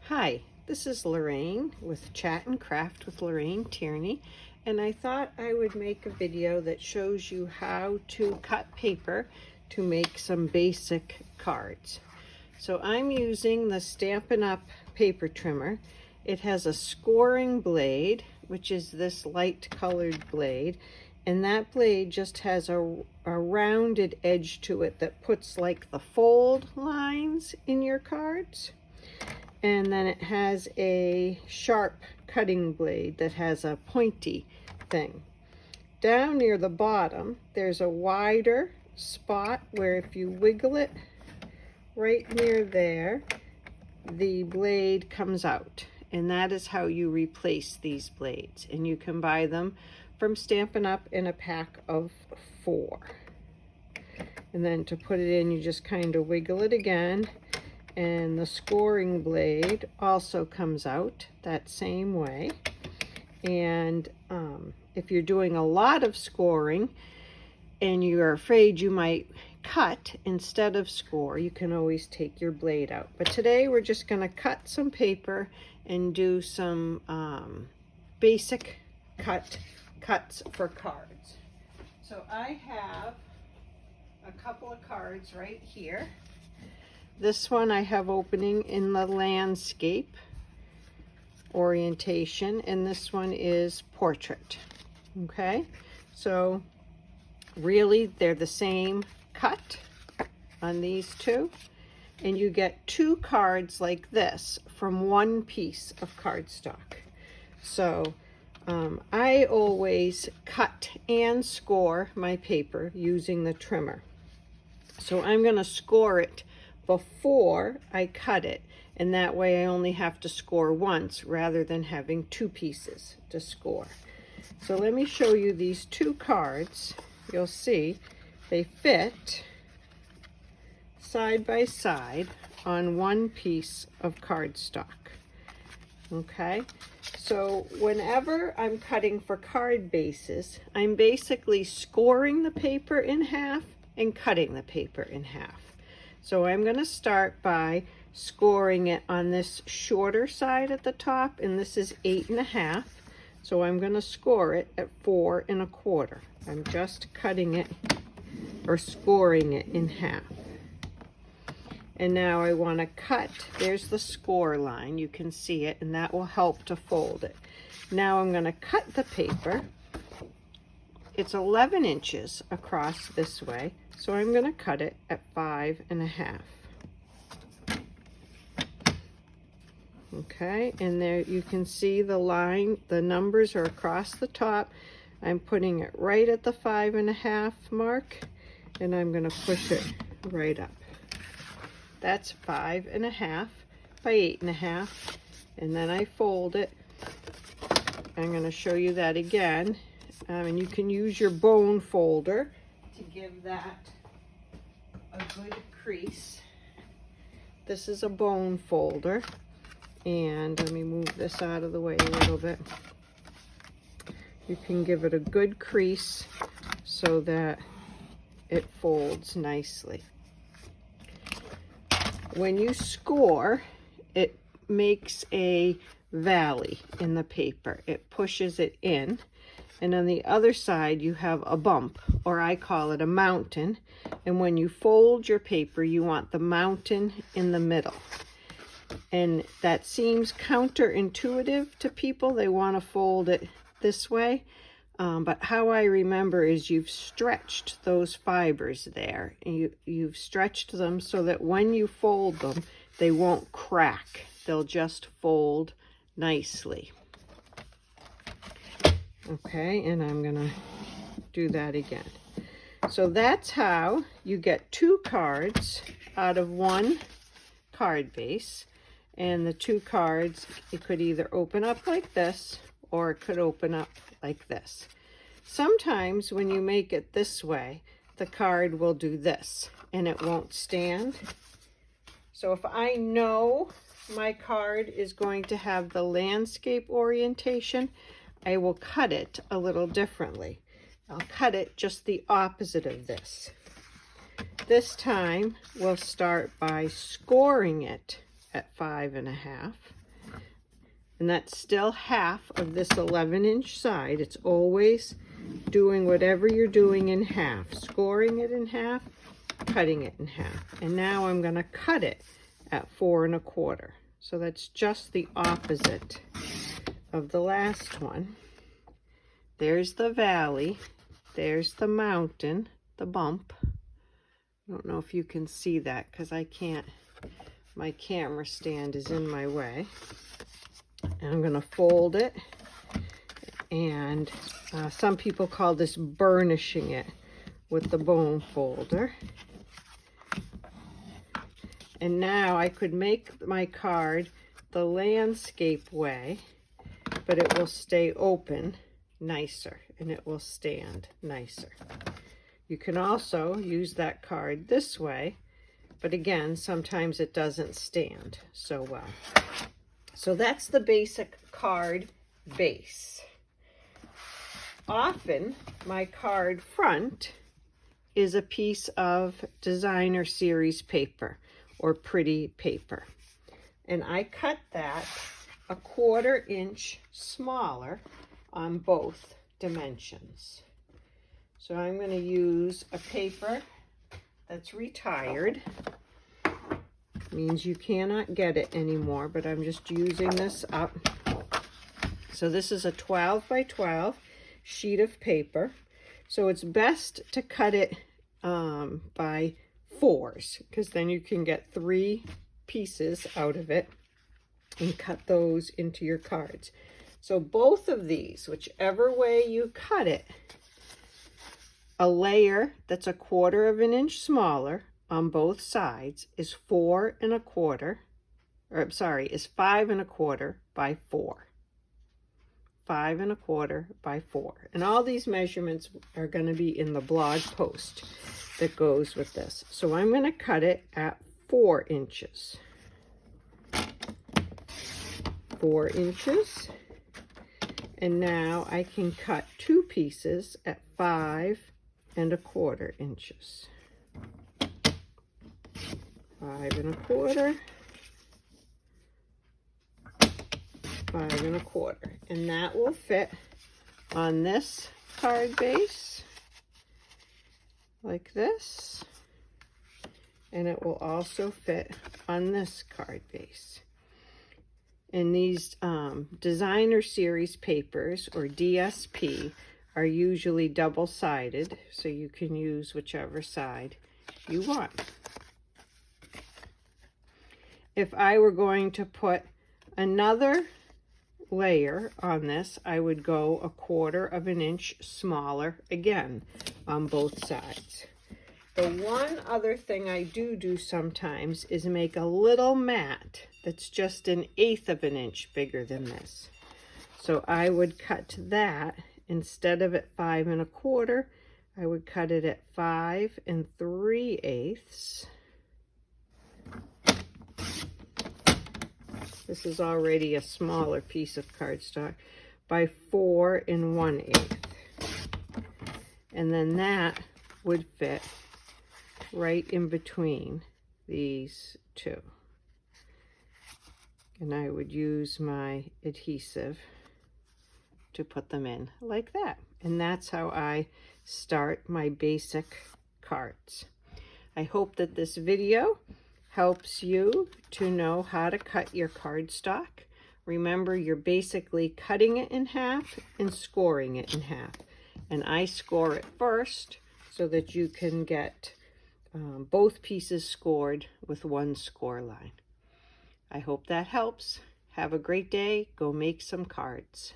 Hi, this is Lorraine with Chat and Craft with Lorraine Tierney, and I thought I would make a video that shows you how to cut paper to make some basic cards. So I'm using the Stampin' Up! Paper trimmer. It has a scoring blade, which is this light colored blade, and that blade just has a rounded edge to it that puts like the fold lines in your cards. And then it has a sharp cutting blade that has a pointy thing. Down near the bottom, there's a wider spot where if you wiggle it right near there, the blade comes out. And that is how you replace these blades. And you can buy them from Stampin' Up! In a pack of 4. And then to put it in, you just kind of wiggle it again. And the scoring blade also comes out that same way. And if you're doing a lot of scoring and you're afraid you might cut instead of score, you can always take your blade out. But today we're just going to cut some paper and do some basic cuts for cards. So I have a couple of cards right here. This one I have opening in the landscape orientation, and this one is portrait. Okay, so really they're the same cut on these two, and you get 2 cards like this from one piece of cardstock. So I always cut and score my paper using the trimmer. So I'm going to score it before I cut it, and that way I only have to score once rather than having 2 pieces to score. So let me show you these 2 cards. You'll see they fit side by side on one piece of cardstock. Okay, so whenever I'm cutting for card bases, I'm basically scoring the paper in half and cutting the paper in half. So I'm going to start by scoring it on this shorter side at the top, and this is 8.5. So I'm going to score it at 4 1/4. I'm just cutting it or scoring it in half. And now I want to cut. There's the score line. You can see it, and that will help to fold it. Now I'm going to cut the paper. It's 11 inches across this way, so I'm going to cut it at 5 1/2. Okay, and there you can see the line, the numbers are across the top. I'm putting it right at the 5 1/2 mark, and I'm going to push it right up. That's 5 1/2 by 8 1/2, and then I fold it. I'm going to show you that again. And you can use your bone folder to give that a good crease. This is a bone folder, and let me move this out of the way a little bit. You can give it a good crease so that it folds nicely. When you score, it makes a valley in the paper. It pushes it in. And on the other side, you have a bump, or I call it a mountain. And when you fold your paper, you want the mountain in the middle. And that seems counterintuitive to people. They want to fold it this way. But how I remember is you've stretched those fibers there. And you've stretched them so that when you fold them, they won't crack. They'll just fold nicely. Okay, and I'm going to do that again. So that's how you get 2 cards out of one card base. And the 2 cards, it could either open up like this, or it could open up like this. Sometimes when you make it this way, the card will do this, and it won't stand. So if I know my card is going to have the landscape orientation, I will cut it a little differently. I'll cut it just the opposite of this. This time we'll start by scoring it at 5.5. And that's still half of this 11-inch side. It's always doing whatever you're doing in half, scoring it in half, cutting it in half. And now I'm going to cut it at 4.25. So that's just the opposite of the last one. There's the valley, there's the mountain, the bump. I don't know if you can see that because I can't, my camera stand is in my way. And I'm going to fold it, and some people call this burnishing it with the bone folder. And now I could make my card the landscape way, but it will stay open nicer and it will stand nicer. You can also use that card this way, but again, sometimes it doesn't stand so well. So that's the basic card base. Often my card front is a piece of designer series paper or pretty paper. And I cut that 1/4 inch smaller on both dimensions. So I'm going to use a paper that's retired. Means you cannot get it anymore, but I'm just using this up. So this is a 12 by 12 sheet of paper. So it's best to cut it by 4s, because then you can get 3 pieces out of it and cut those into your cards. So both of these, whichever way you cut it, a layer that's 1/4 inch smaller on both sides is 4.25, or I'm sorry, is 5.25 by 4. 5.25 by 4. And all these measurements are going to be in the blog post that goes with this. So I'm going to cut it at 4 inches. 4 inches. And now I can cut 2 pieces at 5.25 inches. 5.25, 5.25, and that will fit on this card base like this, and it will also fit on this card base. And these designer series papers, or DSP, are usually double-sided, so you can use whichever side you want. If I were going to put another layer on this, I would go 1/4 inch smaller again on both sides. The one other thing I do sometimes is make a little mat that's just 1/8 inch bigger than this. So I would cut that, instead of at 5.25, I would cut it at 5 3/8. This is already a smaller piece of cardstock, by 4 1/8. And then that would fit right in between these two. And I would use my adhesive to put them in like that. And that's how I start my basic cards. I hope that this video helps you to know how to cut your cardstock. Remember, you're basically cutting it in half and scoring it in half. And I score it first so that you can get both pieces scored with one score line. I hope that helps. Have a great day. Go make some cards.